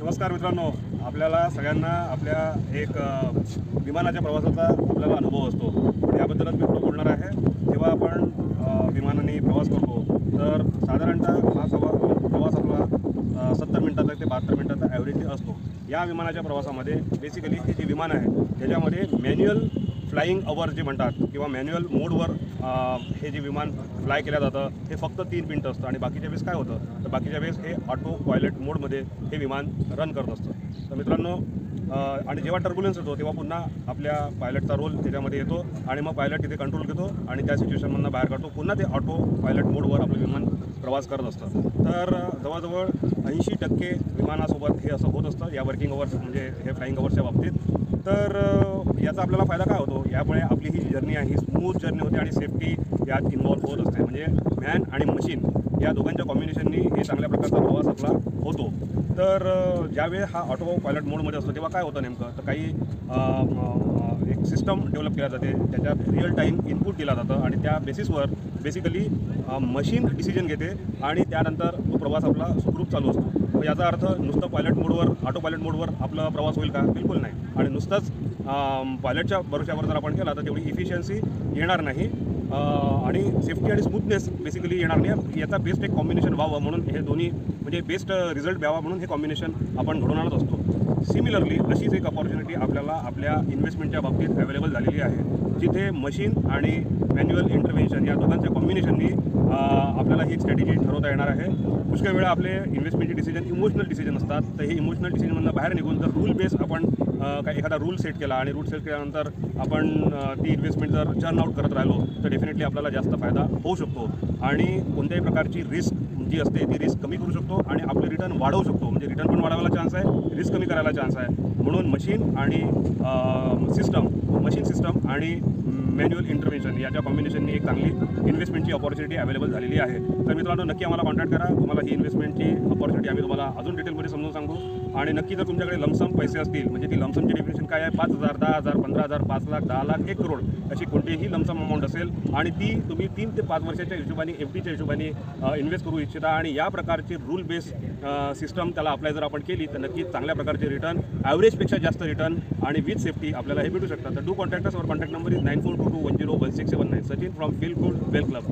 नमस्कार मित्रांनो, आपल्याला सगळ्यांना आपल्या एक विमानाच्या प्रवासाचा आपल्याला अनुभव असतो। याबद्दलच मी थोडं बोलणार आहे। जेव्हा आपण विमानाने प्रवास करतो तर साधारणतः हा प्रवास आपला 70 मिनिटाचा ते 72 मिनिटाचा ॲव्हरेज असतो। या विमानाच्या प्रवासामध्ये बेसिकली हे जे विमान आहे त्याच्यामध्ये मॅन्युअल फ्लाइंग अवर जे म्हणतात किंवा मॅन्युअल मोडवर हे जे विमान फ्लाय केलं जातं हे फक्त 3 मिनिटं असतं आणि बाकीच्या वेळेस काय होतं तर बाकीच्या वेळेस हे ऑटो पायलट मोडमध्ये हे विमान रन करत असतं। तर मित्रांनो आणि जेव्हा टर्ब्युलन्स येतो तेव्हा पुन्हा आपल्या पायलटचा रोल त्याच्यामध्ये येतो आणि मग पायलट तिथे कंट्रोल घेतो आणि त्या सिच्युएशनमधून बाहेर काढतो, पुन्हा ते ऑटो पायलट मोडवर आपलं विमान प्रवास करत असतं। तर जवळजवळ 80% विमानासोबत हे असं होत असतं या वर्किंग अवर्स म्हणजे हे फ्लाइंग अवर्सच्या बाबतीत। तर याचा आपल्याला फायदा काय होतो, यामुळे आपली ही जर्नी आहे ही स्मूथ जर्नी होते आणि सेफ्टी यात इन्व्हॉल्व होत असते। म्हणजे मॅन आणि मशीन या दोघांच्या कॉम्बिनेशननी हे चांगल्या प्रकारचा प्रवास आपला होतो। तर ज्यावेळेस हा ऑटो पायलट मोडमध्ये असतो तेव्हा काय होतं नेमकं तर काही एक सिस्टम डेव्हलप केल्या जाते, त्याच्यात रिअल टाईम इनपुट दिला जातं आणि त्या बेसिसवर बेसिकली मशीन डिसिजन घेते आणि त्यानंतर तो प्रवास आपला सुखरूप चालू असतो। याचा अर्थ नुसतं पायलट मोडवर ऑटो पायलट मोडवर आपला प्रवास होईल का? बिलकुल नाही। आणि नुसतंच पायलटच्या भरोश्यावर जर आपण केला तर तेवढी इफिशियन्सी येणार नाही आणि सेफ्टी आणि स्मूथनेस बेसिकली येणार नाही। याचा बेस्ट एक कॉम्बिनेशन व्हावं म्हणून हे दोन्ही म्हणजे बेस्ट रिझल्ट द्यावा म्हणून हे कॉम्बिनेशन आपण घडवून आणत असतो। सिमिलरली अशीच एक अपॉर्च्युनिटी आपल्याला आपल्या इन्व्हेस्टमेंटच्या बाबतीत अवेलेबल झालेली आहे, जिथे मशीन आणि मॅन्युअल इंटरव्हेन्शन या दोघांच्या कॉम्बिनेशननी आपल्याला ही एक स्ट्रॅटेजी ठरवता येणार आहे। पुष्कळ वेळा आपले इन्व्हेस्टमेंटचे डिसिजन इमोशनल डिसिजन असतात, तर हे इमोशनल डिसिजनमधून बाहेर निघून जर रूल बेस आपण काही एखादा रूल सेट केला आणि रूल सेट केल्यानंतर आपण ती इन्व्हेस्टमेंट जर चर्न आउट करत राहिलो तर डेफिनेटली आपल्याला जास्त फायदा होऊ शकतो आणि कोणत्याही प्रकारची रिस्क जी असते ती रिस्क कमी करू शकतो आणि आपले रिटर्न वाढवू शकतो। म्हणजे रिटर्न पण वाढवायला चान्स आहे, रिस्क कमी करायला चान्स आहे। म्हणून मशीन आणि सिस्टम आणि मॅन्युअल इंटरव्हेन्शन याच्या कॉम्बिनेशननी एक चांगली इन्व्हेस्टमेंटची अपॉर्च्युनिटी अवेलेबल झालेली आहे। तर मित्रांनो नक्की आम्हाला कॉन्टॅक्ट करा, तुम्हाला ही इन्व्हेस्टमेंटची अपॉर्च्युनिटी आम्ही तुम्हाला अजून डिटेलमध्ये समजून सांगू। आणि नक्की जर तुमच्याकडे लमसम पैसे असतील म्हणजे ती लमसमची डेफिनेशन काय आहे 5,000, 10,000, 15,000, 5 लाख, 10 लाख, 1 करोड अशी कोणतीही लमसम अमाऊंट असेल आणि ती तुम्ही 3 ते 5 वर्षाच्या हिशोबाने FDच्या हिशोबाने इन्व्हेस्ट करू इच्छिता आणि या प्रकारची रूल बेस सिस्टम त्याला अप्लाय जर आपण केली तर नक्की चांगल्या प्रकारचे रिटर्न ॲव्हरेजपेक्षा जास्त रिटर्न आणि विथ सेफ्टी आपल्याला हे भेटू शकतात। तर do contact us, our contact number is 9422101679। Sachin from feel good well club.